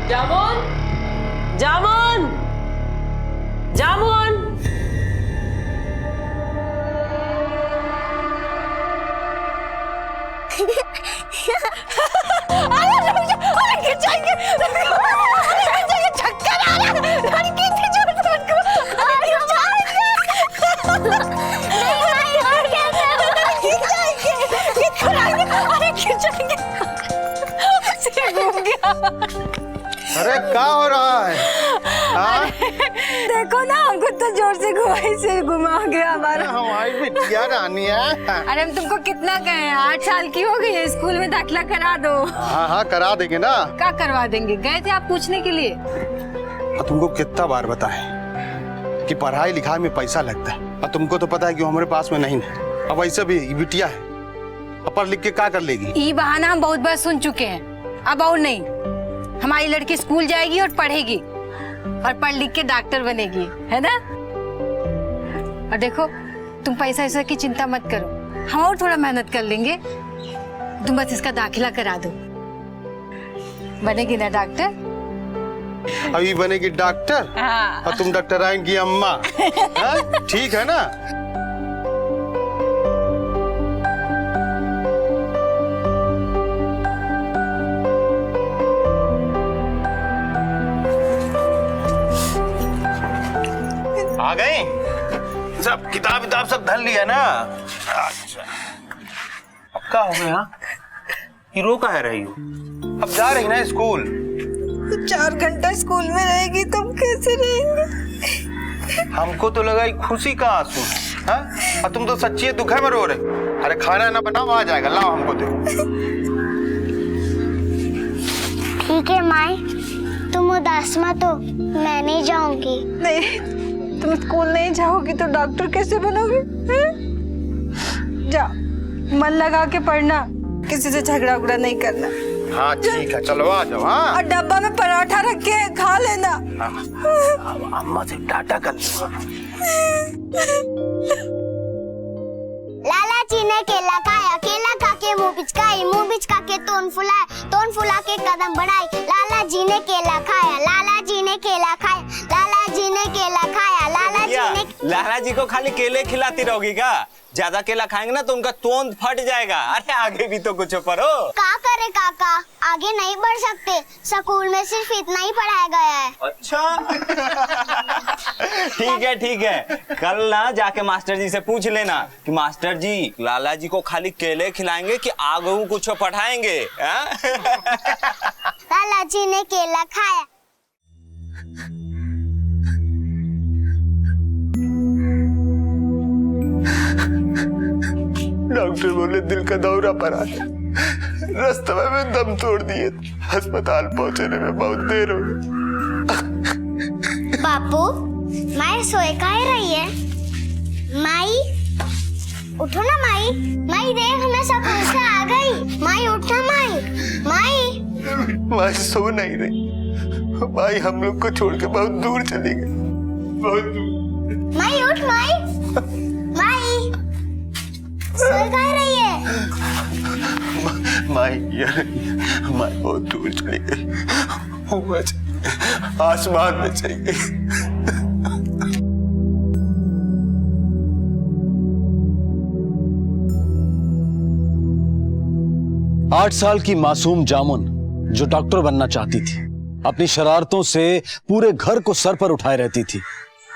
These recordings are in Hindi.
जामुन, जामुन, जामुन। अरे गिर जाएंगे, चक्कर आ रहा है। अरे कितनी जोर से उनको, अरे गिर जाएंगे। नहीं और कैसे गिर जाएंगे, अरे गिर जाएंगे। सिर घूम गया। अरे क्या हो रहा है? देखो ना, हमको तो जोर से घुमाई, सिर घुमा गया हमारा। हमारी बिटिया रानी है। अरे हम तुमको कितना कहे, 8 साल की हो गई है, स्कूल में दाखिला करा दो। हाँ हाँ करा देंगे ना। क्या करवा देंगे? गए थे आप पूछने के लिए। तुमको कितना बार बताएं कि पढ़ाई लिखाई में पैसा लगता है, और तुमको तो पता है कि हमारे पास में नहीं है। अब ऐसे भी बिटिया है, अब पढ़ लिख के क्या कर लेगी? ये बहाना हम बहुत बार सुन चुके हैं, अब और नहीं। हमारी लड़की स्कूल जाएगी और पढ़ेगी, और पढ़ लिख के डॉक्टर बनेगी, है ना? और देखो, तुम पैसा ऐसा की चिंता मत करो, हम और थोड़ा मेहनत कर लेंगे। तुम बस इसका दाखिला करा दो, बनेगी ना डॉक्टर? अभी बनेगी डॉक्टर? हाँ। और तुम डॉक्टर आएंगी अम्मा। ठीक है ना? आ गए सब, किताब सब धर लिया ना? अच्छा, अब क्या हो गया? ये रो का है रही हो? अब जा रही ना स्कूल? 4 घंटा स्कूल में रहेगी, तुम कैसे रहेंगे? हमको तो लगा खुशी का आंसू, हाँ? और तुम तो सच्ची दुख में रो रहे। अरे खाना ना बनाओ, आ जाएगा, लाओ हमको दो। ठीक है माई, तुम उदास मत हो, मैं नहीं जाऊंगी। नहीं, तुम स्कूल नहीं जाओगी तो डॉक्टर कैसे बनोगे? जा, मन लगा के पढ़ना, किसी से झगड़ा उगड़ा नहीं करना। हाँ ठीक है, चलो आ जाओ। हाँ, और डब्बा में पराठा रख के खा लेना। अब अम्मा से टाटा कर लूंगा। लाला जी ने केला खाया, केला खा के मुंह पिचकाई, मुंह पिचका के तोन फुलाया, तोन फुला के कदम बढ़ाई। लाला जी ने केला खाया, लाला जी ने केला खाया, लाला जी ने केला खाया, लाला जी ने। लाला जी को खाली केले खिलाती रहोगी क्या? ज्यादा केला खाएंगे ना तो उनका तोंद फट जाएगा। अरे आगे भी तो कुछ पढ़ो। क्या करे काका, आगे नहीं बढ़ सकते, स्कूल में सिर्फ इतना ही पढ़ाया गया है। अच्छा ठीक है, कल ना जाके मास्टर जी से पूछ लेना कि मास्टर जी लाला जी को खाली केले खिलाएंगे कि आगे कुछ पढ़ाएंगे? लाला जी ने केला खाया। डॉक्टर बोले दिल का दौरा पड़ा है, रास्ते में दम तोड़ दिए, अस्पताल पहुंचने में बहुत देर हो गई। बापू, माई सोए काहे रही है? माई उठो ना माई, माई देख मैं स्कूल से आ गई। माई उठो माई, माई। माई सो नहीं रही, माई हम लोग को छोड़ के बहुत दूर चली गई, बहुत दूर। माई उठ माई, माई सोए काहे रही है? माई माई बहुत दूर चली गई, आसमान में चली गई। 8 साल की मासूम जामुन जो डॉक्टर बनना चाहती थी, अपनी शरारतों से पूरे घर को सर पर उठाए रहती थी,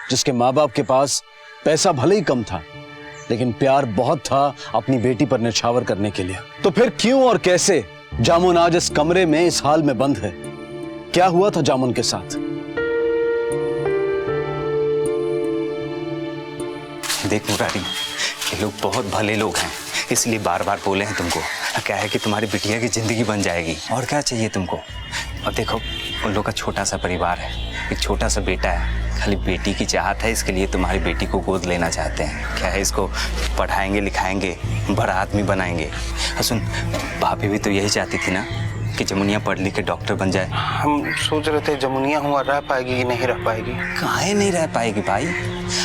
जिसके माँ बाप के पास पैसा भले ही कम था लेकिन प्यार बहुत था अपनी बेटी पर न्यौछावर करने के लिए। तो फिर क्यों और कैसे जामुन आज इस कमरे में इस हाल में बंद है? क्या हुआ था जामुन के साथ? देख मुरारी, ये लोग बहुत भले लोग हैं, इसलिए बार बार बोले हैं तुमको। क्या है कि तुम्हारी बिटिया की जिंदगी बन जाएगी, और क्या चाहिए तुमको? और देखो, उन लोग का छोटा सा परिवार है, एक छोटा सा बेटा है, खाली बेटी की चाहत है, इसके लिए तुम्हारी बेटी को गोद लेना चाहते हैं। क्या है, इसको पढ़ाएंगे लिखाएंगे, बड़ा आदमी बनाएंगे। और सुन, भाभी भी तो यही चाहती थी ना कि जमुनिया पढ़ लिख के डॉक्टर बन जाए। हम सोच रहे थे जमुनिया हुआ रह पाएगी कि नहीं रह पाएगी। काहे नहीं रह पाएगी भाई,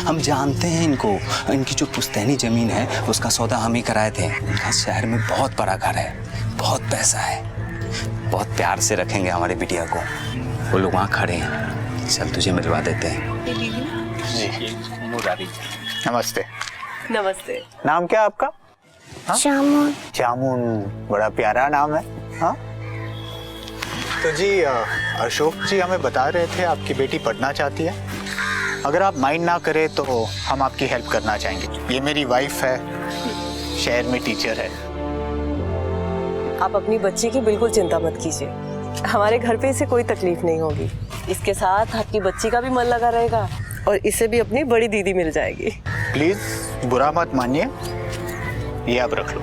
हम जानते हैं इनको। इनकी जो पुश्तैनी जमीन है उसका सौदा हम ही कराए थे। इनका शहर में बहुत बड़ा घर है, बहुत पैसा है, बहुत प्यार से रखेंगे हमारी बिटिया को। वो लोग वहाँ खड़े हैं, चल तुझे मिलवा देते हैं। नमस्ते। नमस्ते। नाम क्या आपका? जामुन। जामुन, बड़ा प्यारा नाम है। हाँ तो जी अशोक जी हमें बता रहे थे आपकी बेटी पढ़ना चाहती है। अगर आप माइंड ना करें तो हम आपकी हेल्प करना चाहेंगे। ये मेरी वाइफ है, शहर में टीचर है। आप अपनी बच्ची की बिल्कुल चिंता मत कीजिए, हमारे घर पे इसे कोई तकलीफ नहीं होगी। इसके साथ आपकी बच्ची का भी मन लगा रहेगा और इसे भी अपनी बड़ी दीदी मिल जाएगी। प्लीज बुरा मत मानिए, ये आप रख लो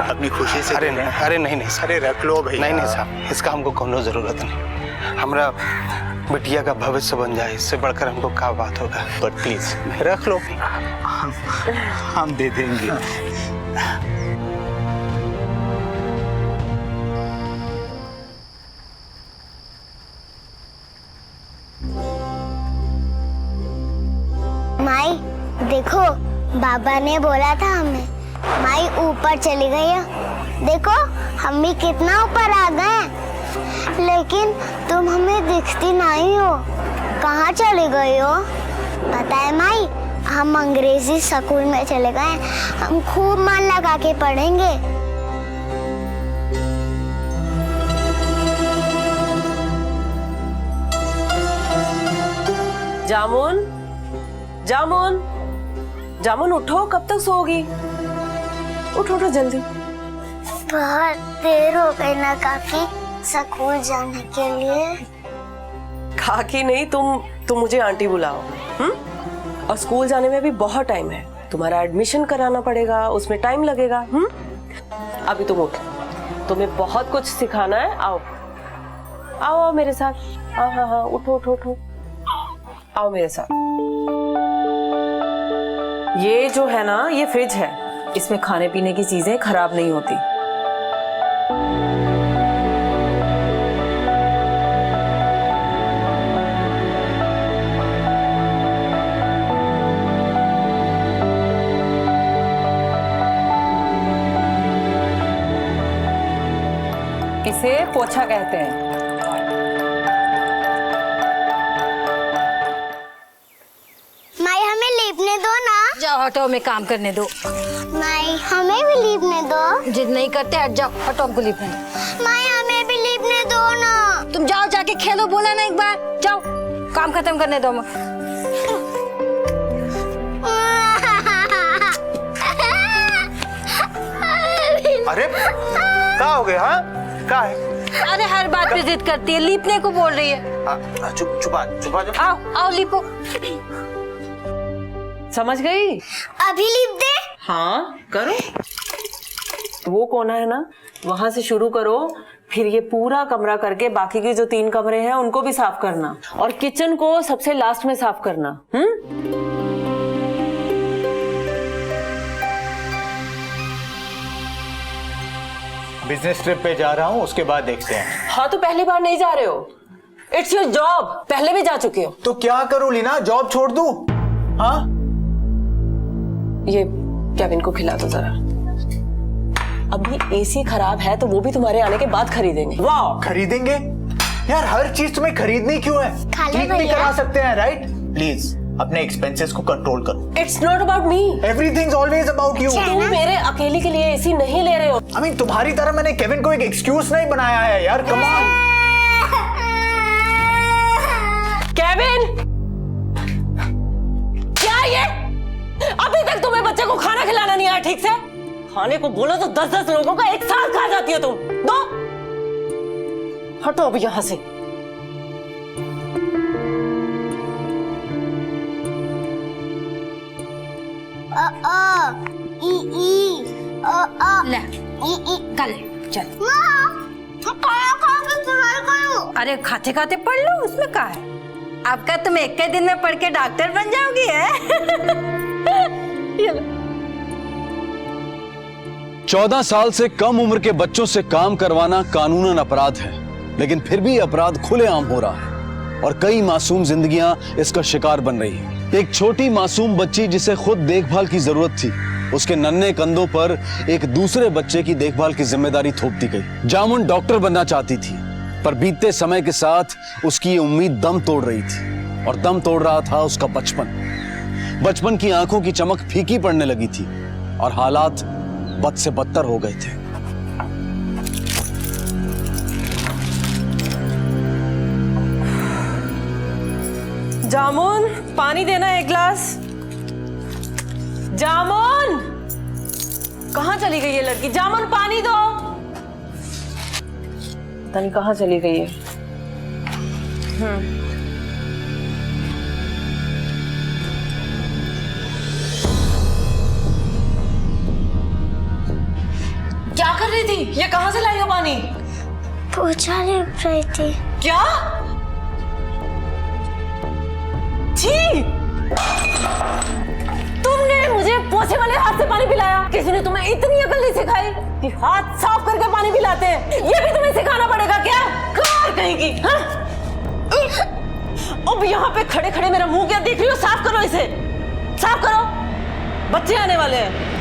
अपनी खुशी से। अरे नहीं साहब। अरे रख लो भैया। नहीं साहब, इसका हमको कोनो जरूरत नहीं। हमरा बिटिया का भविष्य बन जाए, इससे बढ़कर हमको क्या बात होगा। बट प्लीज रख लो, हम दे देंगे। माई देखो, बाबा ने बोला था हमें माई ऊपर चली गई है। देखो हम भी कितना ऊपर आ गए, लेकिन तुम हमें दिखती नहीं हो। कहाँ चली गई हो? पता है माई, हम अंग्रेजी स्कूल में चले गए, हम खूब मन लगा के पढ़ेंगे। जामुन, जामुन, जामुन उठो, कब तक सोओगी? उठो उठो जल्दी। बहुत देर हो गई ना काकी स्कूल जाने के लिए। काकी नहीं, तुम मुझे आंटी बुलाओ। और स्कूल जाने में भी बहुत टाइम है, तुम्हारा एडमिशन कराना पड़ेगा, उसमें टाइम लगेगा। अभी तुम उठो, तुम्हें बहुत कुछ सिखाना है। आओ आओ आओ मेरे साथ। हाँ हाँ हाँ, उठो उठो उठो, आओ मेरे साथ। ये जो है ना, ये फ्रिज है, इसमें खाने पीने की चीजें खराब नहीं होती। इसे पोछा कहते हैं। माई हमें लीपने दो ना। जाओ हटो, में काम करने दो। माई हमें भी लीपने दो। जिद नहीं करते, हट जाओ, हटो, हमको लिपने दो। माई हमें भी लीपने दो ना। तुम जाओ, जाके खेलो, बोला ना एक बार। जाओ, काम खत्म करने दो। अरे क्या हो गया? हाँ क्या है? अरे हर बात पे जिद करती है, लीपने को बोल रही है। चुपा जाओ। आओ लीपो। समझ गई? अभी लीप दे। हाँ करो। वो कोना है ना, वहां से शुरू करो, फिर ये पूरा कमरा करके बाकी के जो 3 कमरे हैं उनको भी साफ करना, और किचन को सबसे लास्ट में साफ करना। बिजनेस ट्रिप पे जा रहा हूँ, उसके बाद देखते हैं। हाँ तो पहली बार नहीं जा रहे हो, इट्स योर जॉब, पहले भी जा चुके हो। तो क्या करूँ लीना, जॉब छोड़ दूँ? हाँ ये केविन को खिला दो जरा। अभी एसी खराब है तो वो भी तुम्हारे आने के बाद खरीदेंगे। वाह, खरीदेंगे? यार हर चीज तुम्हें खरीदनी क्यों है? क्लिक भी करा सकते हैं, राइट? प्लीज अपने एक्सपेंसेस को कंट्रोल करो। It's not about me, everything's always about you. तुम मेरे अकेले के लिए एसी नहीं ले रहे हो। I mean, तुम्हारी तरह मैंने केविन को एक एक्सक्यूज नहीं बनाया है यार, कम ऑन। केविन, क्या ये? अभी तक तुम्हें बच्चे को खाना खिलाना नहीं आया ठीक से? खाने को बोलो तो 10-10 लोगों का एक साथ खा जाती हो तुम। दो, हटो अभी यहां से। ले, कल चल। अरे खाते खाते पढ़ लो, उसमें क्या है? आपका तुम एक के दिन में पढ़ के डॉक्टर बन जाओगी है? 14 साल से कम उम्र के बच्चों से काम करवाना कानूनन अपराध है, लेकिन फिर भी अपराध खुलेआम हो रहा है और कई मासूम जिंदगियां इसका शिकार बन रही हैं। एक छोटी मासूम बच्ची जिसे खुद देखभाल की जरूरत थी, उसके नन्हे कंधों पर एक दूसरे बच्चे की देखभाल की जिम्मेदारी थोप दी गई। जामुन डॉक्टर बनना चाहती थी, पर बीतते समय के साथ उसकी ये उम्मीद दम तोड़ रही थी, और दम तोड़ रहा था उसका बचपन। बचपन की आंखों की चमक फीकी पड़ने लगी थी और हालात बद से बदतर हो गए थे। जामुन, पानी देना एक गिलास। जामुन, कहाँ चली गई है लड़की? जामुन, पानी दो। पता नहीं कहाँ चली गई है। क्या कर रही थी? ये कहाँ से लाई हो पानी? पोछा लिप रही थी। क्या? छी! तुमने मुझे पोछे वाले हाथ से पानी पिलाया? किसी ने तुम्हें इतनी अकल नहीं सिखाई कि हाथ साफ करके पानी पिलाते हैं? ये भी तुम्हें सिखाना पड़ेगा क्या? कार कहेगी, हाँ? अब यहाँ पे खड़े खड़े मेरा मुंह क्या देख रही हो? साफ करो इसे, साफ करो, बच्चे आने वाले हैं।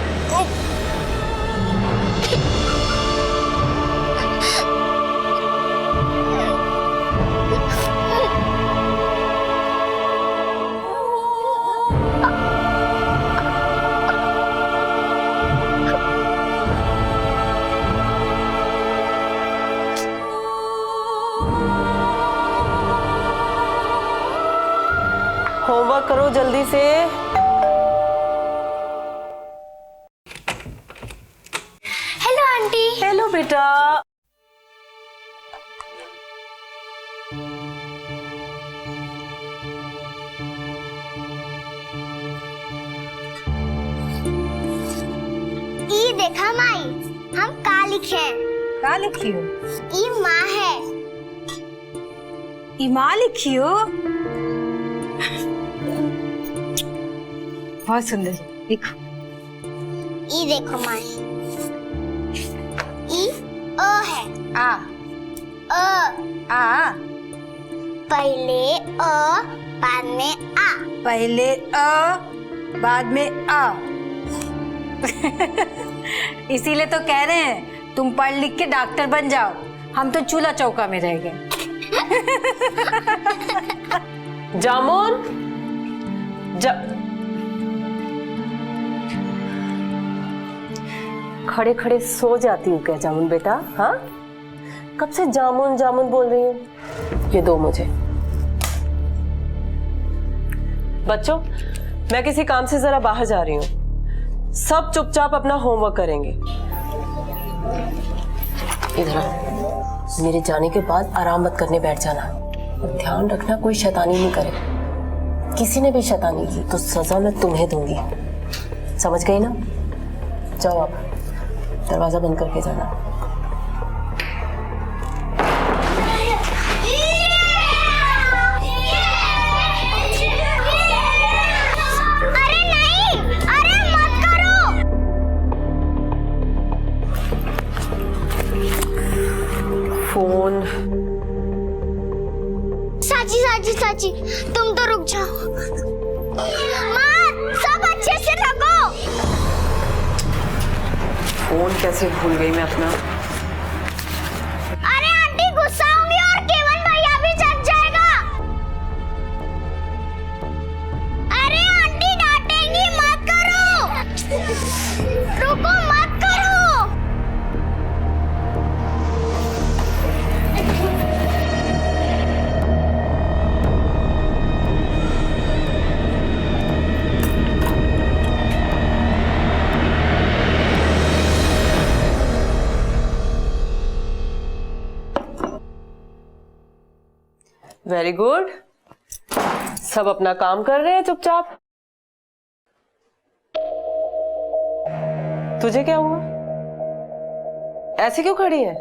होमवर्क करो जल्दी से। Hello aunty. हेलो बेटा। ई देखा माई, हम का लिखे हैं? क्या लिखी हो? ई माँ है। ईमा लिखी हो? बहुत सुंदर, देखो। ई देखो माई, ई अ है। आ आ पहले अ बाद में आ। पहले अ बाद में आ। इसीलिए तो कह रहे हैं तुम पढ़ लिख के डॉक्टर बन जाओ, हम तो चूल्हा चौका में रह गए। जामुन, खड़े खड़े सो जाती हूँ क्या जामुन बेटा? हाँ, कब से जामुन जामुन बोल रही हूँ? ये दो मुझे। बच्चों, मैं किसी काम से जरा बाहर जा रही हूँ, सब चुपचाप अपना होमवर्क करेंगे। इधर आओ। मेरे जाने के बाद आराम मत करने बैठ जाना, और ध्यान रखना कोई शैतानी नहीं करे। किसी ने भी शैतानी की तो सजा मैं तुम्हें दूंगी, समझ गई ना? जाओ आप, दरवाजा बंद करके जाना। अरे नहीं, अरे मत करो। फोन। साची, तुम तो रुक जाओ। माँ, सब अच्छे से रखो। फोन कैसे भूल गई मैं अपना? अरे आंटी गुस्सा होंगी और केवल भैया भी जग जाएगा। अरे आंटी डांटेंगी, मत करो। रुको, मत करो। वेरी गुड, सब अपना काम कर रहे हैं चुपचाप। तुझे क्या हुआ? ऐसे क्यों खड़ी है?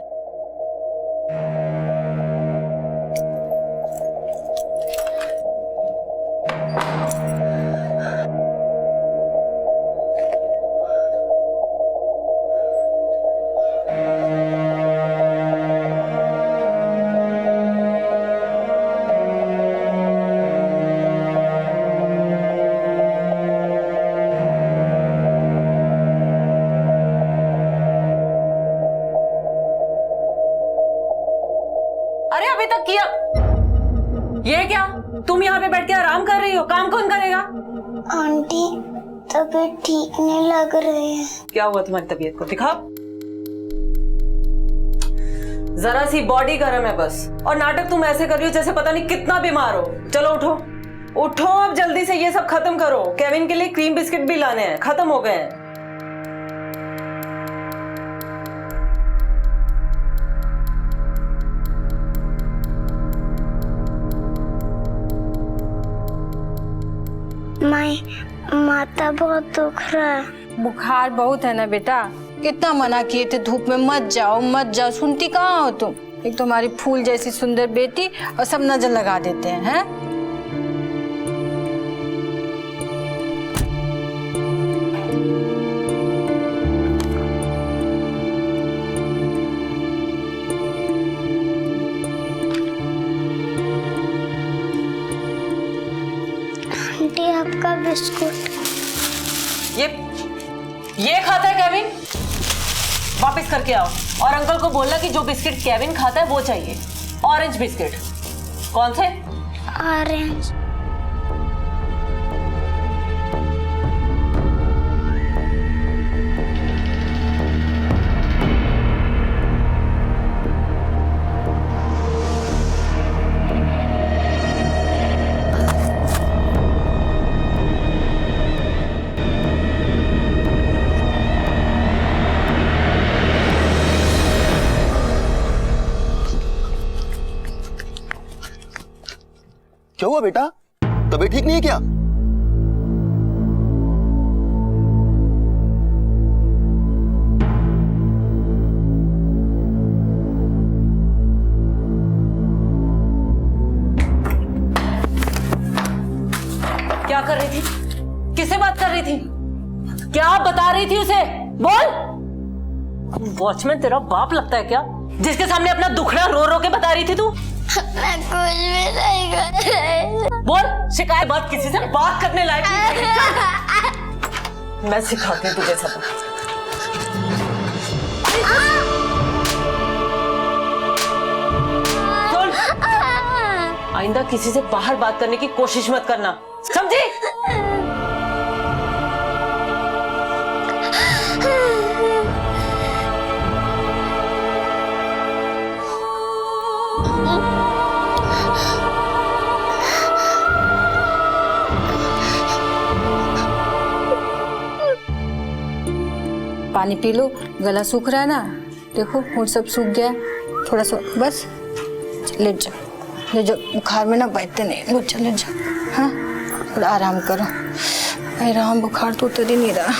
ये क्या, तुम यहाँ पे बैठ के आराम कर रही हो? काम कौन करेगा? आंटी तबीयत ठीक नहीं लग रही है। क्या हुआ तुम्हारी तबीयत को? दिखाओ। जरा सी बॉडी गर्म है बस, और नाटक तुम ऐसे कर रही हो जैसे पता नहीं कितना बीमार हो। चलो उठो उठो, अब जल्दी से ये सब खत्म करो। केविन के लिए क्रीम बिस्किट भी लाने हैं, खत्म हो गए हैं। माथा बहुत दुख रहा है। बुखार बहुत है ना बेटा, कितना मना किए थे धूप में मत जाओ मत जाओ, सुनती कहाँ हो तुम? एक तुम्हारी फूल जैसी सुंदर बेटी और सब नजर लगा देते हैं। आंटी आपका बिस्कुट। ये खाता है केविन? वापस करके आओ, और अंकल को बोलना कि जो बिस्किट केविन खाता है वो चाहिए। Orange biscuit. कौन से? ऑरेंज। क्या हुआ बेटा, तबीयत ठीक नहीं है क्या? क्या कर रही थी? किससे बात कर रही थी? क्या बता रही थी उसे? बोल। वॉचमैन तेरा बाप लगता है क्या, जिसके सामने अपना दुखड़ा रो रो के बता रही थी तू? मैं कुछ भी नहीं कर रही। बोल, शिकायत बात किसी से बात करने लायक नहीं। मैं सिखाती हूँ तुझे सब। सुन, आइंदा किसी से बाहर बात करने की कोशिश मत करना, समझी? पानी पी लो, गला सूख रहा है ना, देखो होंठ सब सूख गया है। थोड़ा सा बस लेट जाओ, ले जाओ, बुखार में ना बैठते नहीं, लेट जाओ। हाँ थोड़ा आराम करो। आराम, बुखार तो उतर ही नहीं रहा।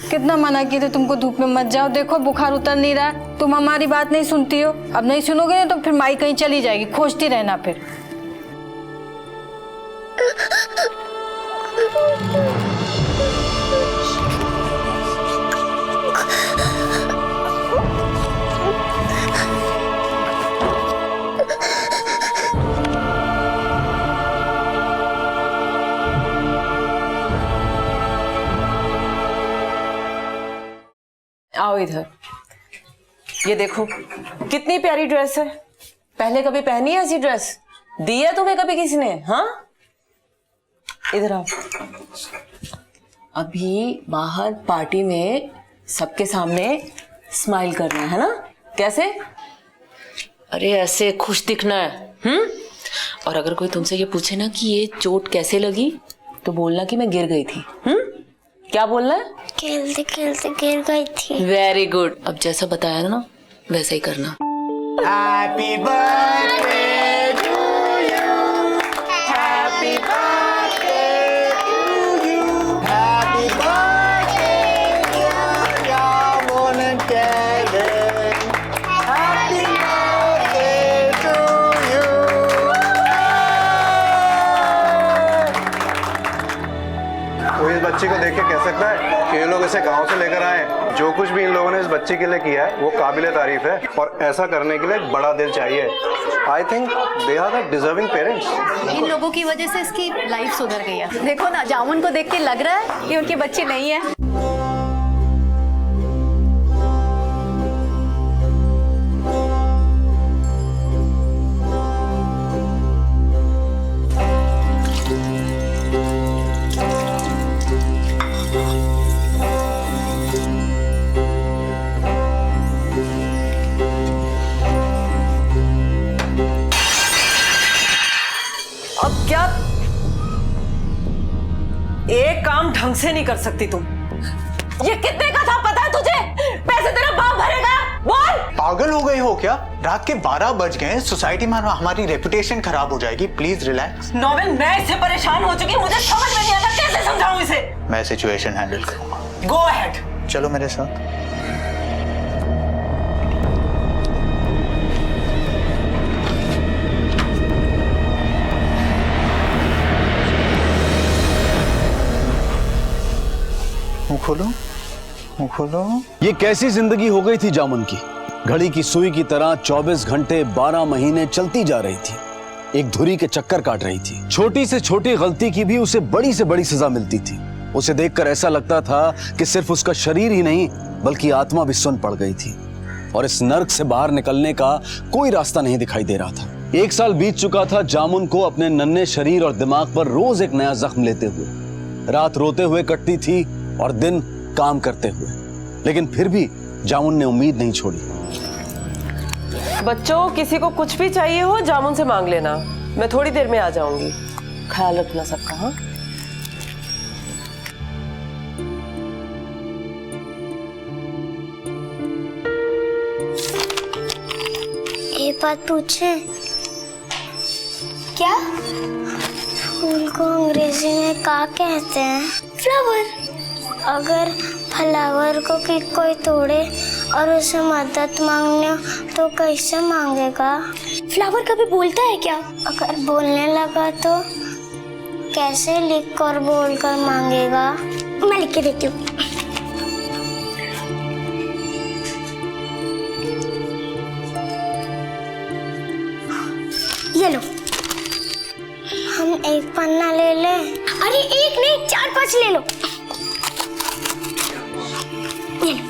कितना मना किए थे तुमको धूप में मत जाओ, देखो बुखार उतर नहीं रहा। तुम हमारी बात नहीं सुनती हो, अब नहीं सुनोगे तो फिर माई कहीं चली जाएगी, खोजती रहना फिर। आओ इधर, ये देखो कितनी प्यारी ड्रेस है। पहले कभी पहनी है ऐसी ड्रेस? दी है तुम्हें कभी किसी ने? हाँ, इधर आओ। अभी बाहर पार्टी में सबके सामने स्माइल करना है ना? कैसे? अरे ऐसे खुश दिखना है। और अगर कोई तुमसे ये पूछे ना कि ये चोट कैसे लगी, तो बोलना कि मैं गिर गई थी। क्या बोलना है? खेलते खेलते गिर गई थी। Very good. अब जैसा बताया ना वैसा ही करना। Happy birthday to you, happy birthday to you, happy birthday dear Yamun Kevin, happy birthday to you. कोई इस बच्चे को देख के कह सकता है कि ये लोग इसे गांव से लेकर आए? जो कुछ भी इन लोगों ने इस बच्चे के लिए किया है वो काबिले तारीफ है, और ऐसा करने के लिए एक बड़ा दिल चाहिए। I think they are the deserving parents. इन लोगों की वजह से इसकी लाइफ सुधर गई है। देखो ना, जामुन को देख के लग रहा है कि उनके बच्चे नहीं है। क्या एक काम ढंग से नहीं कर सकती तुम? ये कितने का था पता है तुझे? पैसे तेरा बाप भरेगा, बोल। पागल हो गए हो क्या? रात के 12 बज गए, सोसाइटी में हमारी रेपुटेशन खराब हो जाएगी। Please relax. नोबेल, मैं इससे परेशान हो चुकी, मुझे समझ में नहीं आता कैसे समझाऊं इसे। मैं सिचुएशन हैंडल करूंगा। Go ahead. चलो मेरे साथ। मुंह खोलो, मुंह खोलो। ये कैसी जिंदगी हो गई थी जामुन की? घड़ी की सुई की तरह 24 घंटे 12 महीने चलती जा रही थी, एक धुरी के चक्कर काट रही थी। छोटी से छोटी गलती की भी उसे बड़ी से बड़ी सजा मिलती थी। उसे देखकर ऐसा लगता था कि सिर्फ उसका शरीर ही नहीं बल्कि आत्मा भी सुन्न पड़ गई थी और इस नर्क से बाहर निकलने का कोई रास्ता नहीं दिखाई दे रहा था। 1 साल बीत चुका था जामुन को अपने नन्हे शरीर और दिमाग पर रोज एक नया जख्म लेते हुए। रात रोते हुए कटती थी और दिन काम करते हुए, लेकिन फिर भी जामुन ने उम्मीद नहीं छोड़ी। बच्चों, किसी को कुछ भी चाहिए हो जामुन से मांग लेना, मैं थोड़ी देर में आ जाऊंगी। ख्याल रखना सबका। हाँ, एक बात पूछे क्या? फूल को अंग्रेजी में क्या कहते हैं? फ्लावर। अगर फ्लावर को कोई तोड़े और उसे मदद मांगने हो तो कैसे मांगेगा? फ्लावर कभी बोलता है क्या? अगर बोलने लगा तो कैसे लिख कर बोल कर मांगेगा? मैं लिख के देती हूँ। ये लो, हम एक पन्ना ले लें। अरे एक नहीं, 4-5 ले लो। ये लो।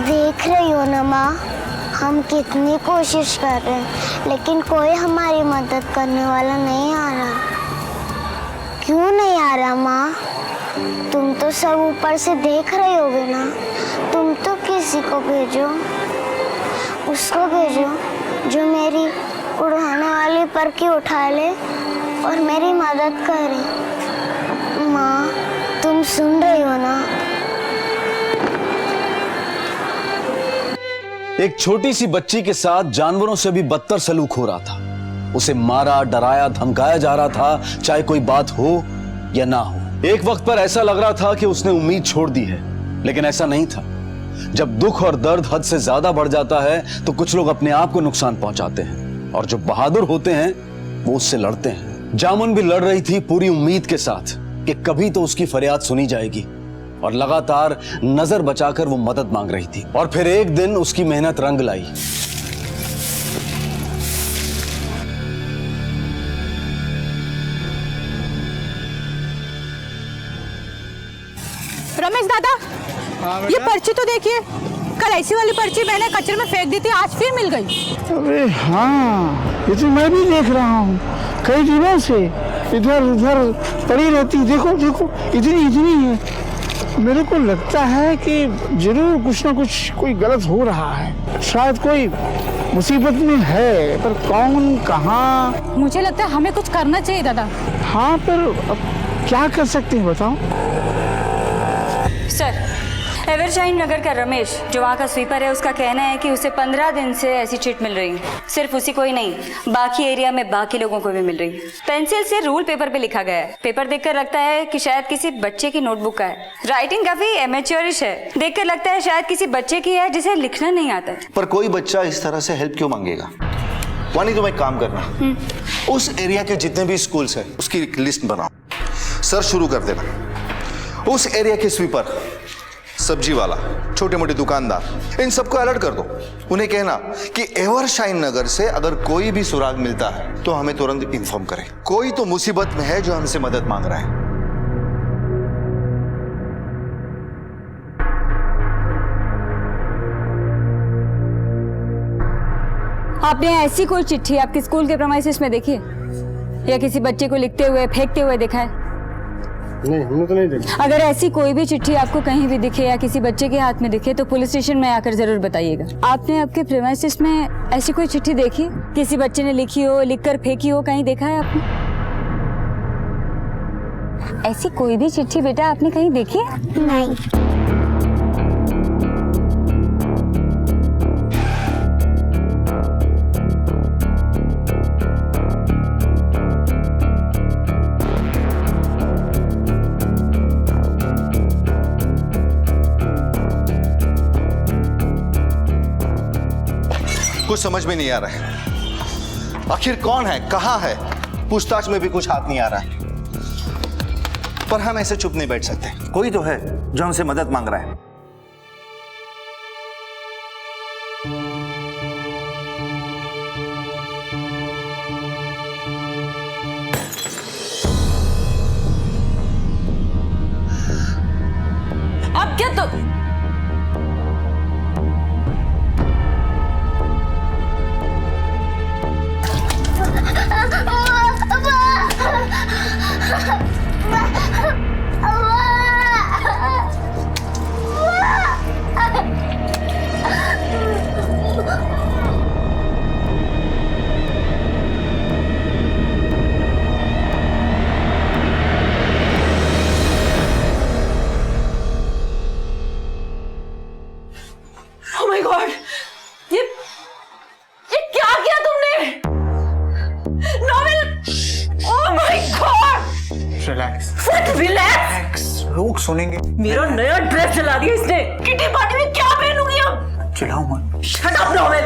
देख रही हो ना माँ, हम कितनी कोशिश कर रहे हैं लेकिन कोई हमारी मदद करने वाला नहीं आ रहा। क्यों नहीं आ रहा माँ? तुम तो सब ऊपर से देख रहे होगे ना। तुम तो किसी को भेजो, उसको भेजो जो मेरी उड़ाने वाली परखी उठा ले और मेरी मदद करे। माँ, तुम सुन रही हो ना? एक छोटी सी बच्ची के साथ जानवरों से भी बदतर सलूक हो रहा था। उसे मारा, डराया, धमकाया जा रहा था, चाहे कोई बात हो या ना हो। एक वक्त पर ऐसा लग रहा था कि उसने उम्मीद छोड़ दी है, लेकिन ऐसा नहीं था। जब दुख और दर्द हद से ज्यादा बढ़ जाता है तो कुछ लोग अपने आप को नुकसान पहुंचाते हैं और जो बहादुर होते हैं वो उससे लड़ते हैं। जामुन भी लड़ रही थी पूरी उम्मीद के साथ कि कभी तो उसकी फरियाद सुनी जाएगी, और लगातार नजर बचाकर वो मदद मांग रही थी। और फिर एक दिन उसकी मेहनत रंग लाई। रमेश दादा, ये पर्ची तो देखिए, कल ऐसी वाली पर्ची मैंने कचरे में फेंक दी थी, आज फिर मिल गई। अरे हाँ, ये तो मैं भी देख रहा हूँ, कई दिनों से इधर उधर पड़ी रहती। देखो देखो, इतनी है। मेरे को लगता है कि जरूर कुछ ना कुछ कोई गलत हो रहा है, शायद कोई मुसीबत में है, पर कौन कहाँ। मुझे लगता है हमें कुछ करना चाहिए दादा। हाँ, पर अब क्या कर सकते हैं बताओ। सर, एवरशाइन नगर का रमेश जो वहाँ का स्वीपर है, उसका कहना है कि उसे 15 दिन से ऐसी चिट मिल रही है। सिर्फ उसी को ही नहीं, बाकी एरिया में बाकी लोगों को भी मिल रही है। पेंसिल से रूल पेपर पे लिखा गया है। पेपर देखकर लगता है कि शायद किसी बच्चे की नोटबुक का है। राइटिंग काफी एमेच्योरिश है, देखकर लगता है शायद किसी बच्चे की है जिसे लिखना नहीं आता है। पर कोई बच्चा इस तरह से हेल्प क्यों मांगेगा? वानी, तुम एक काम करना, उस एरिया के जितने भी स्कूल्स हैं उसकी एक लिस्ट बनाओ, सर्च शुरू कर देना। उस एरिया के स्वीपर, सब्जी वाला, छोटे मोटे दुकानदार, इन सबको अलर्ट कर दो। उन्हें कहना कि एवरशाइन नगर से अगर कोई भी सुराग मिलता है तो हमें तुरंत इन्फॉर्म करें। कोई तो मुसीबत में है जो हमसे मदद मांग रहा है। आपने ऐसी कोई चिट्ठी आपके स्कूल के प्रेमाइसेस में देखी है, या किसी बच्चे को लिखते हुए फेंकते हुए देखा है? नहीं, हमने तो नहीं देखा। अगर ऐसी कोई भी चिट्ठी आपको कहीं भी दिखे या किसी बच्चे के हाथ में दिखे तो पुलिस स्टेशन में आकर जरूर बताइएगा। आपने आपके प्रेमाइसेस में ऐसी कोई चिट्ठी देखी, किसी बच्चे ने लिखी हो, लिखकर फेंकी हो, कहीं देखा है आपने? ऐसी कोई भी चिट्ठी बेटा आपने कहीं देखी है? नहीं। कुछ समझ में नहीं आ रहा है, आखिर कौन है, कहां है? पूछताछ में भी कुछ हाथ नहीं आ रहा है। पर हम ऐसे चुप नहीं बैठ सकते, कोई तो है जो हमसे मदद मांग रहा है। अब क्या तो Oh my God! ये क्या किया तुमने? Novel! Oh my God! Relax relax! लोग सुनेंगे। मेरा नया ड्रेस जला दिया इसने। किटी पार्टी में क्या पहनूंगी अब? चिल्लाओ मत। Shut up, novel!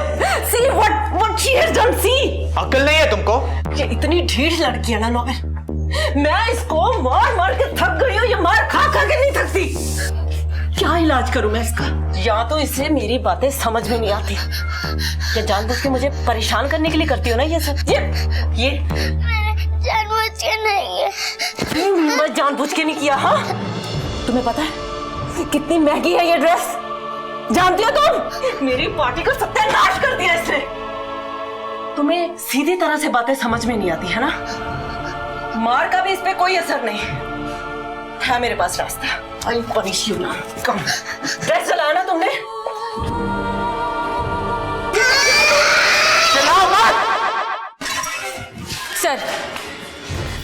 See what she has done. See! अक्ल नहीं है तुमको? ये इतनी ढीठ लड़की है ना नॉवेल, मैं इसको मार मार के थक गई हूँ। ये मार खा खा के नहीं थकती। क्या इलाज करूं मैं इसका? या तो इसे मेरी बातें समझ में नहीं आती, या जानबूझ के मुझे परेशान करने के लिए करती हो ना ये सब। ये मैंने जानबूझ के नहीं है। मैं जानबूझ के नहीं किया। हाँ, तुम्हें पता है कितनी महंगी है ये ड्रेस? जानती हो तुम? मेरी पार्टी को सत्यानाश कर दिया इसने। तुम्हें सीधी तरह से बातें समझ में नहीं आती है ना? मार का भी इस पे कोई असर नहीं है मेरे पास रास्ता। I'll punish you now. Come. Dress जलाया ना तुमने? चलाओ मत। सर,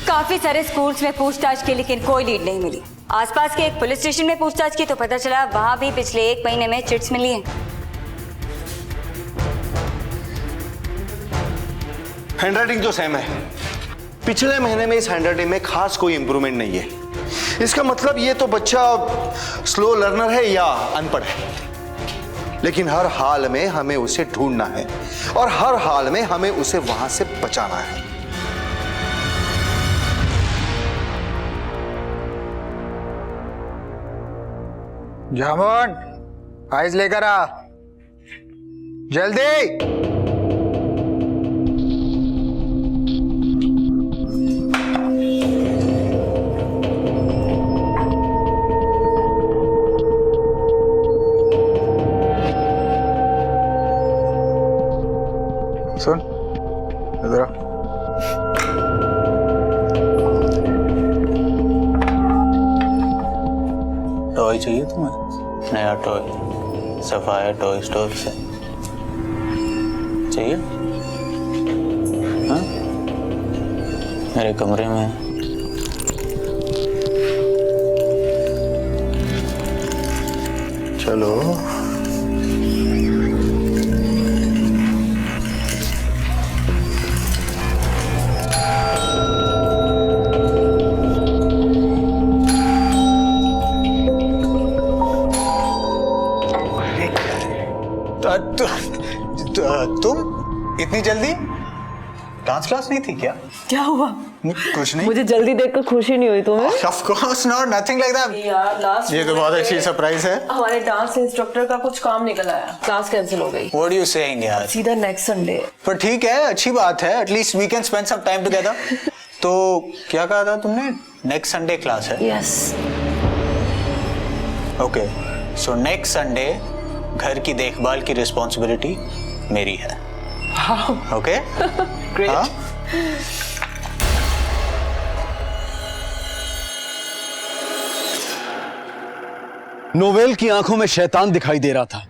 काफी सारे स्कूल्स में पूछताछ की लेकिन कोई लीड नहीं मिली। आसपास के एक पुलिस स्टेशन में पूछताछ की तो पता चला वहां भी पिछले 1 महीने में चिट्स मिली हैं। हैंडराइटिंग तो सेम है। पिछले महीने में इस हैंडराइटिंग में खास कोई इंप्रूवमेंट नहीं है। इसका मतलब ये तो बच्चा स्लो लर्नर है या अनपढ़ है। लेकिन हर हाल में हमें उसे ढूंढना है और हर हाल में हमें उसे वहां से बचाना है। जामुन आइस लेकर आ जल्दी। सुन इधर आ। टॉय चाहिए तुम्हें? नया टॉय, सफाया टॉय स्टोर से चाहिए? हाँ? मेरे कमरे में चलो तुम इतनी जल्दी? डांस क्लास नहीं थी क्या? क्या हुआ? कुछ नहीं। मुझे जल्दी देखकर खुशी नहीं हुई तुम्हें? Of course not, nothing like that. यार लास्ट ये तो बहुत अच्छी सरप्राइज है। हमारे डांस इंस्ट्रक्टर का कुछ काम निकल आया, क्लास कैंसिल हो गई। What are you saying यार? सीधा नेक्स्ट संडे। पर ठीक है, अच्छी बात है, at least we can spend some time together. तो क्या कहा था तुमने? नेक्स्ट संडे क्लास है? Yes. Okay, so next Sunday घर की देखभाल की रिस्पॉन्सिबिलिटी मेरी है। ओके? ग्रेट। नोवेल की आंखों में शैतान दिखाई दे रहा था,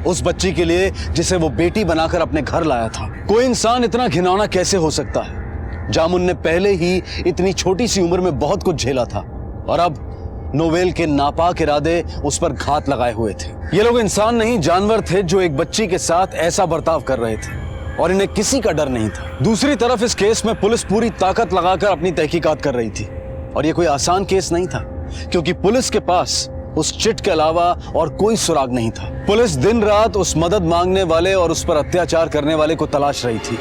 उस बच्ची के लिए जिसे वो बेटी बनाकर अपने घर लाया था। कोई इंसान इतना घिनौना कैसे हो सकता है? जामुन ने पहले ही इतनी छोटी सी उम्र में बहुत कुछ झेला था और अब नोवेल के नापाक इरादे उस पर घात लगाए हुए थे। ये लोग इंसान नहीं, जानवर थे जो एक बच्ची के साथ ऐसा बर्ताव कर रहे थे और इन्हें किसी का डर नहीं था। दूसरी तरफ इस केस में पुलिस पूरी ताकत लगाकर अपनी तहकीकात कर रही थी और ये कोई आसान केस नहीं था, क्योंकि पुलिस के पास उस चिट के अलावा और कोई सुराग नहीं था। पुलिस दिन रात उस मदद मांगने वाले और उस पर अत्याचार करने वाले को तलाश रही थी।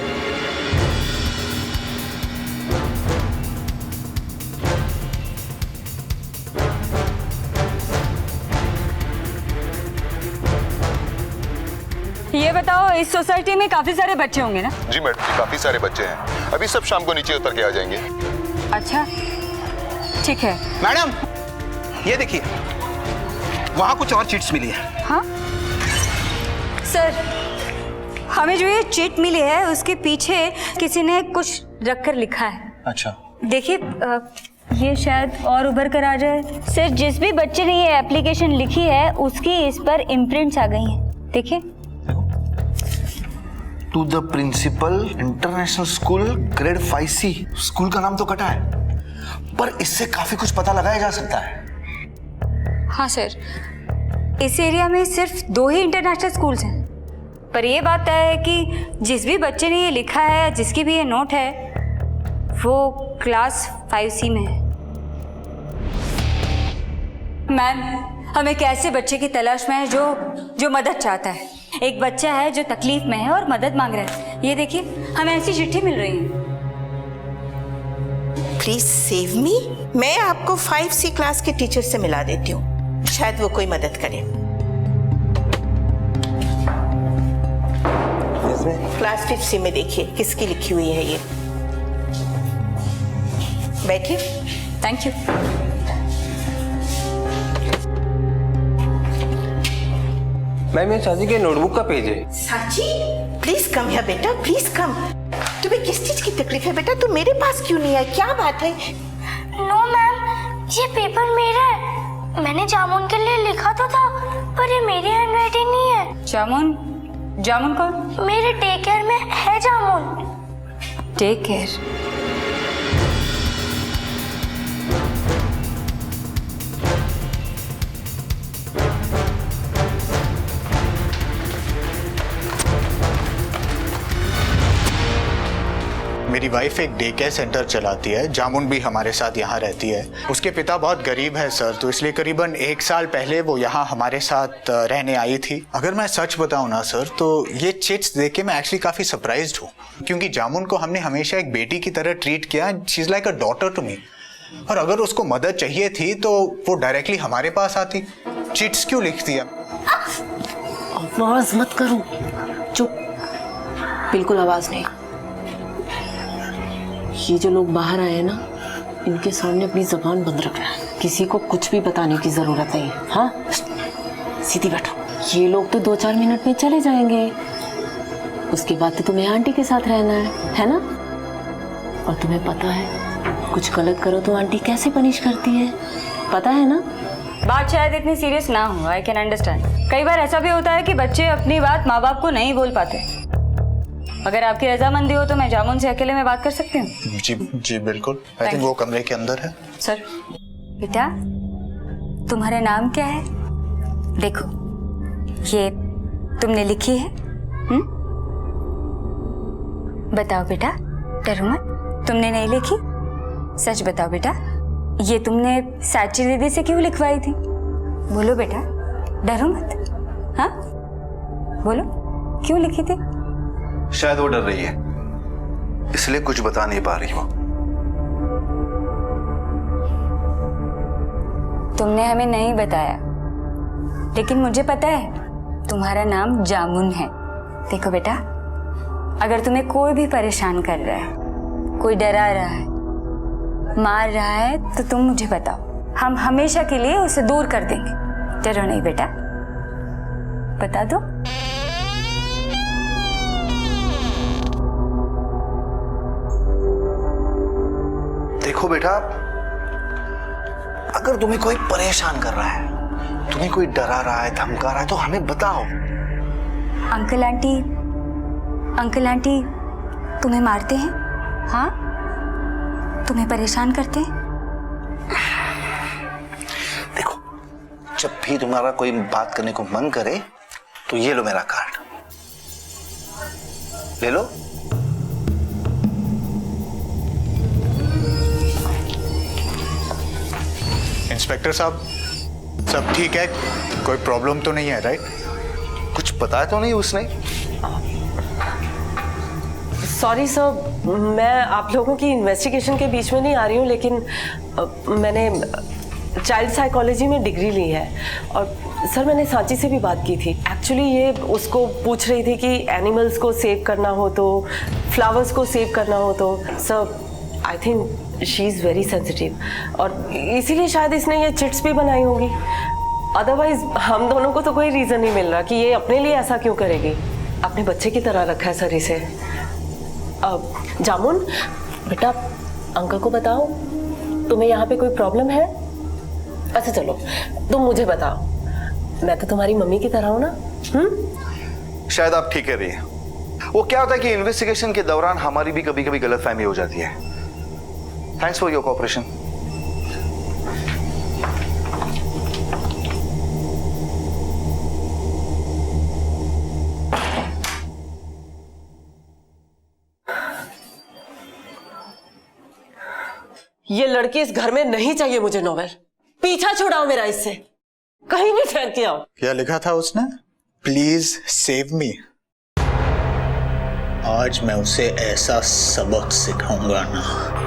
ये बताओ, इस सोसाइटी में काफी सारे बच्चे होंगे ना? जी मैडम जी, काफी सारे बच्चे हैं। अभी सब शाम को नीचे उतर के आ जाएंगे। अच्छा ठीक है। मैडम ये देखिए, वहां कुछ और चिट्स मिली है। हाँ सर, हमें जो ये चिट मिली है उसके पीछे किसी ने कुछ रखकर लिखा है। अच्छा देखिए, ये शायद और उभर कर आ जाए। सर, जिस भी बच्चे ने ये एप्लीकेशन लिखी है उसकी इस पर इम्प्रिंट्स आ गई हैं। देखिए, to the principal international school grade 5C। School का नाम तो कटा है, पर इससे काफी कुछ पता लगाया जा सकता है। हाँ सर, इस एरिया में सिर्फ 2 ही इंटरनेशनल स्कूल्स हैं, पर ये बात तय है कि जिस भी बच्चे ने ये लिखा है, जिसकी भी ये नोट है, वो क्लास 5C में है। मैम, हम एक ऐसे बच्चे की तलाश में है जो मदद चाहता है। एक बच्चा है जो तकलीफ में है और मदद मांग रहा है। ये देखिए, हमें ऐसी चिट्ठी मिल रही है। Please save me. मैं आपको 5C क्लास के टीचर से मिला देती हूँ, शायद वो कोई मदद करे। क्लास 5C में देखिए किसकी लिखी हुई है ये। बैठिए। Thank you. मैम, ये चाची के नोटबुक का पेज है। साची, प्लीज कम है बेटा, प्लीज कम। तुम्हें किस चीज की तकलीफ है बेटा? तुम मेरे पास क्यों नहीं है? क्या बात है? नो मैम, ये पेपर मेरा है। मैंने जामुन के लिए लिखा तो था, पर ये मेरी हैंडराइटिंग नहीं है। जामुन? जामुन कौन? मेरे टेक केयर में है जामुन। Take care? मेरी वाइफ एक डे केयर सेंटर चलाती है। जामुन भी हमारे साथ यहाँ रहती है। उसके पिता बहुत गरीब है सर, तो इसलिए करीबन 1 साल पहले वो यहाँ हमारे साथ रहने आई थी। अगर मैं सच बताऊँ ना सर, तो ये चिट्स देख के मैं एक्चुअली काफ़ी सरप्राइज्ड हूँ, क्योंकि जामुन को हमने हमेशा एक बेटी की तरह ट्रीट किया। She is like a daughter to me. और अगर उसको मदद चाहिए थी तो वो डायरेक्टली हमारे पास आती। चिट्स क्यों लिख दिया? आवाज मत करो, चुप, बिल्कुल आवाज नहीं। ये जो लोग बाहर आए हैं ना, इनके सामने अपनी जबान बंद रखना है, किसी को कुछ भी बताने की जरूरत नहीं। हाँ, सीधी बैठो। ये लोग तो 2-4 मिनट में चले जाएंगे, उसके बाद तो तुम्हें आंटी के साथ रहना है ना? और तुम्हें पता है कुछ गलत करो तो आंटी कैसे पनिश करती है, पता है ना? बात शायद इतनी सीरियस ना हो, आई कैन अंडरस्टैंड। कई बार ऐसा भी होता है कि बच्चे अपनी बात माँ बाप को नहीं बोल पाते। अगर आपकी रजामंदी हो तो मैं जामुन से अकेले में बात कर सकती हूँ। जी जी बिल्कुल। आई थिंक वो कमरे के अंदर है। सर, बेटा तुम्हारा नाम क्या है? देखो ये तुमने लिखी है। बताओ बेटा, डरो मत। तुमने नहीं लिखी? सच बताओ बेटा, ये तुमने साची दीदी से क्यों लिखवाई थी? बोलो बेटा, डरो मत। हाँ बोलो, क्यों लिखी थी? शायद वो डर रही है, इसलिए कुछ बता नहीं पा रही हो। तुमने हमें नहीं बताया, लेकिन मुझे पता है तुम्हारा नाम जामुन है। देखो बेटा, अगर तुम्हें कोई भी परेशान कर रहा है, कोई डरा रहा है, मार रहा है, तो तुम मुझे बताओ, हम हमेशा के लिए उसे दूर कर देंगे। डरो नहीं बेटा, बता दो। देखो बेटा, अगर तुम्हें कोई परेशान कर रहा है, तुम्हें कोई डरा रहा है, धमका रहा है, तो हमें बताओ। अंकल आंटी तुम्हें मारते हैं? हाँ, तुम्हें परेशान करते हैं? देखो, जब भी तुम्हारा कोई बात करने को मन करे तो ये लो मेरा कार्ड, ले लो। इंस्पेक्टर साहब, सब ठीक है? कोई प्रॉब्लम तो नहीं है, राइट? कुछ बताया तो नहीं उसने? सॉरी सर, मैं आप लोगों की इन्वेस्टिगेशन के बीच में नहीं आ रही हूँ, लेकिन मैंने चाइल्ड साइकोलॉजी में डिग्री ली है। और सर, मैंने सांची से भी बात की थी। एक्चुअली ये उसको पूछ रही थी कि एनिमल्स को सेव करना हो तो, फ्लावर्स को सेव करना हो तो। Sir, I think she is very sensitive, और इसीलिए शायद इसने ये चिट्स भी बनाई होंगी। अदरवाइज हम दोनों को तो कोई रीज़न नहीं मिल रहा कि ये अपने लिए ऐसा क्यों करेगी। अपने बच्चे की तरह रखा है सर इसे। जामुन बेटा, अंकल को बताओ तुम्हें यहाँ पे कोई प्रॉब्लम है। अच्छा चलो, तुम मुझे बताओ, मैं तो तुम्हारी मम्मी की तरह हूँ ना। शायद आप ठीक कह रही हैं। वो क्या होता है कि इन्वेस्टिगेशन के दौरान हमारी भी कभी कभी गलतफहमी हो जाती है। Thanks for your cooperation. ये लड़की इस घर में नहीं चाहिए मुझे। नोवेल, पीछा छुड़ाओ मेरा इससे, कहीं भी फेंक के आओ। क्या लिखा था उसने? Please save me. आज मैं उसे ऐसा सबक सिखाऊंगा ना।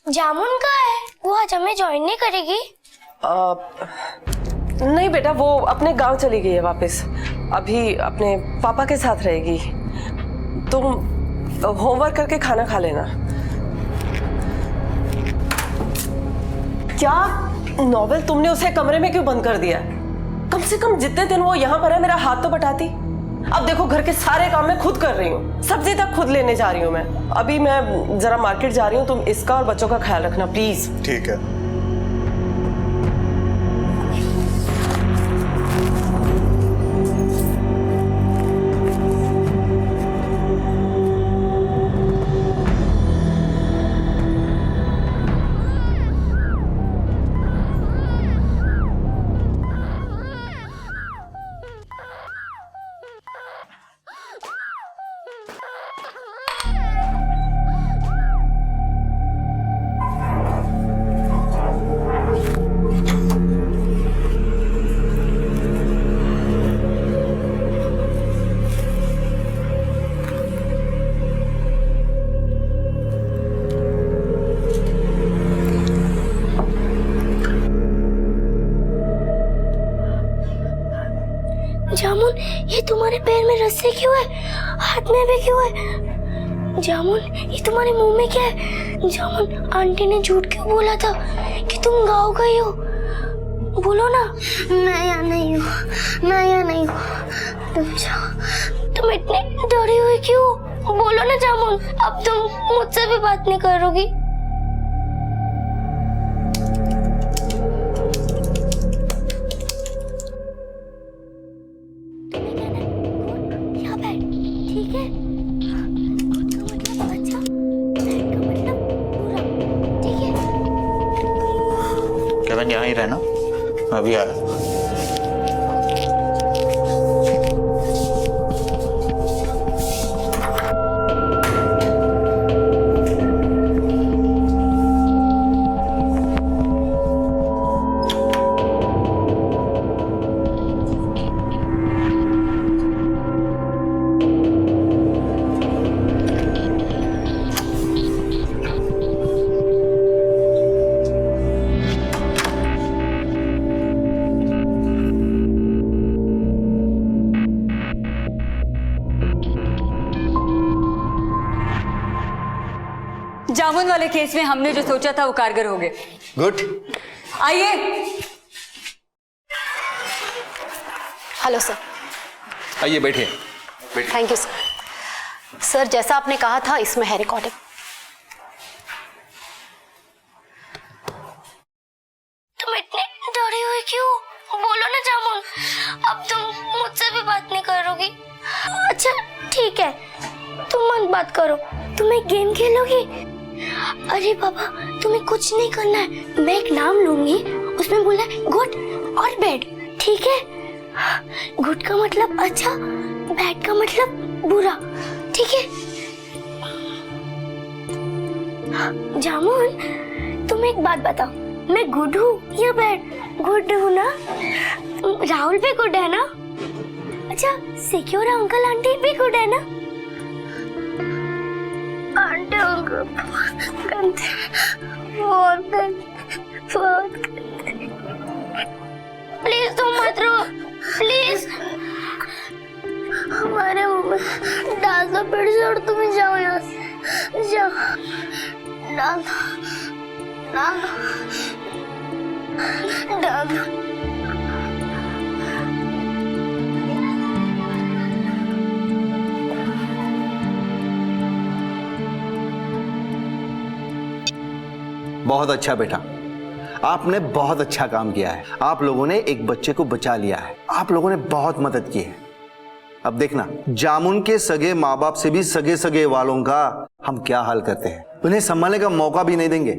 जामुन कहाँ है? वो आज हमें ज्वाइन नहीं करेगी? नहीं बेटा, वो अपने गांव चली गई है वापस। अभी अपने पापा के साथ रहेगी। तुम होमवर्क करके खाना खा लेना। क्या नोवेल, तुमने उसे कमरे में क्यों बंद कर दिया? कम से कम जितने दिन वो यहाँ पर है मेरा हाथ तो बटाती। अब देखो, घर के सारे काम मैं खुद कर रही हूँ, सब्जी तक खुद लेने जा रही हूँ मैं। अभी मैं जरा मार्केट जा रही हूँ, तुम इसका और बच्चों का ख्याल रखना प्लीज। ठीक है। जामुन, ये तुम्हारे पैर में रस्से क्यों है? हाथ में भी क्यों है? जामुन, ये तुम्हारे मुंह में क्या है? जामुन, आंटी ने झूठ क्यों बोला था कि तुम गाँव गई हो? बोलो ना। मैं यहाँ नहीं हूँ, मैं यहाँ नहीं हूँ। तुम जाओ। तुम इतनी डरी हुई क्यों? बोलो ना जामुन, अब तुम मुझसे भी बात नहीं करोगी? यहाँ बैठ, ठीक है? गुड का मतलब अच्छा, बैड का मतलब बुरा, ठीक है? केविन यहाँ ही रहना, मैं अभी आ रहा हूँ। जामुन वाले केस में हमने जो सोचा था वो कारगर हो गए। गुड। आइए। Hello sir. आइए बैठिए। Thank you sir. सर जैसा आपने कहा था इसमें है रिकॉर्डिंग। तुम इतनी डरी हुई क्यों? बोलो ना जामुन, अब तुम मुझसे भी बात नहीं करोगी? अच्छा ठीक है, तुम मत बात करो। तुम एक गेम खेलोगी? अरे बाबा, तुम्हें कुछ नहीं करना है। मैं एक नाम लूंगी, उसमें बोलना है गुड और बैड, ठीक है? गुड का मतलब अच्छा, बैड का मतलब बुरा, ठीक है? जामुन, तुम एक बात बताओ, मैं गुड हूँ या बैड? गुड हूँ ना? राहुल भी गुड है ना? अच्छा, सिक्योर अंकल आंटी भी गुड है ना? आंटी अंकल गंदे, बहुत गंदे। प्लीज तुम मत रो, प्लीज। हमारे मुंह में डाल दो फिर से और तुम जाओ यहाँ से, जाओ। डाल दो, डाल दो, डाल दो। बहुत अच्छा बेटा, आपने बहुत अच्छा काम किया है। आप लोगों ने एक बच्चे को बचा लिया है, आप लोगों ने बहुत मदद की है। अब देखना, जामुन के सगे माँ बाप से भी सगे सगे वालों का हम क्या हाल करते हैं। उन्हें संभालने का मौका भी नहीं देंगे।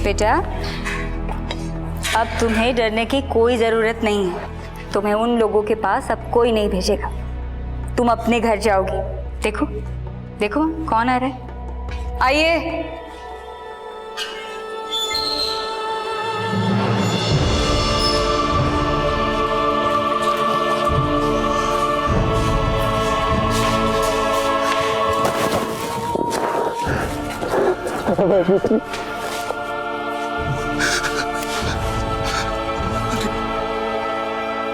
बेटा, अब तुम्हें डरने की कोई जरूरत नहीं है। तुम्हें उन लोगों के पास अब कोई नहीं भेजेगा। तुम अपने घर जाओगी। देखो देखो कौन आ रहा है। आइए।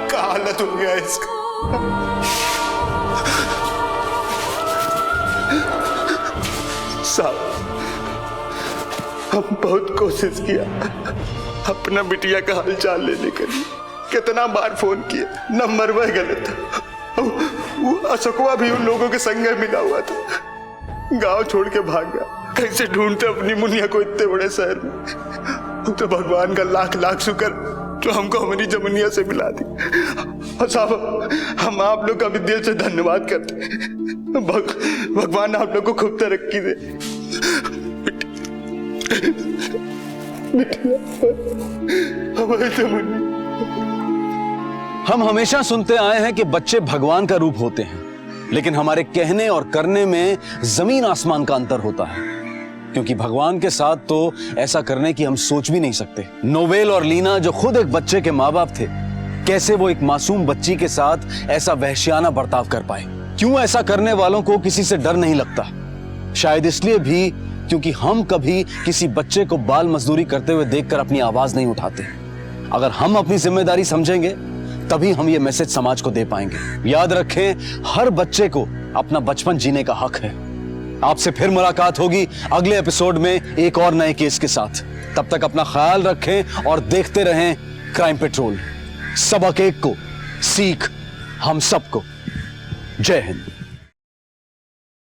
क्या हालत हो गया इसका? साहब, हम बहुत कोशिश किया अपना बिटिया का हाल चाल लेने के लिए। कितना बार फोन किया, नंबर वह गलत था। वो अशोकवा भी उन लोगों के संग मिला हुआ था। गांव छोड़ के भाग गया। कैसे ढूंढते अपनी मुनिया को इतने बड़े शहर में। तो भगवान का लाख लाख शुक्र जो हमको हमारी जमुनिया से मिला दी। और साहब, हम आप लोग का भी दिल से धन्यवाद करते हैं। भगवान आप लोग को खूब तरक्की दे। हमारी जमुनिया। हम हमेशा सुनते आए हैं कि बच्चे भगवान का रूप होते हैं, लेकिन हमारे कहने और करने में जमीन आसमान का अंतर होता है। क्योंकि भगवान के साथ तो ऐसा करने की हम सोच भी नहीं सकते। नोवेल और लीना जो खुद एक बच्चे के माँ बाप थे, कैसे वो एक मासूम बच्ची के साथ ऐसा वहशियाना बर्ताव कर पाए? क्यों ऐसा करने वालों को किसी से डर नहीं लगता? शायद इसलिए भी क्योंकि हम कभी किसी बच्चे को बाल मजदूरी करते हुए देखकर अपनी आवाज नहीं उठाते। अगर हम अपनी जिम्मेदारी समझेंगे तभी हम ये मैसेज समाज को दे पाएंगे। याद रखें, हर बच्चे को अपना बचपन जीने का हक है। आपसे फिर मुलाकात होगी अगले एपिसोड में एक और नए केस के साथ। तब तक अपना ख्याल रखें और देखते रहें क्राइम पेट्रोल। सबक एक को, सीख हम सबको। जय हिंद।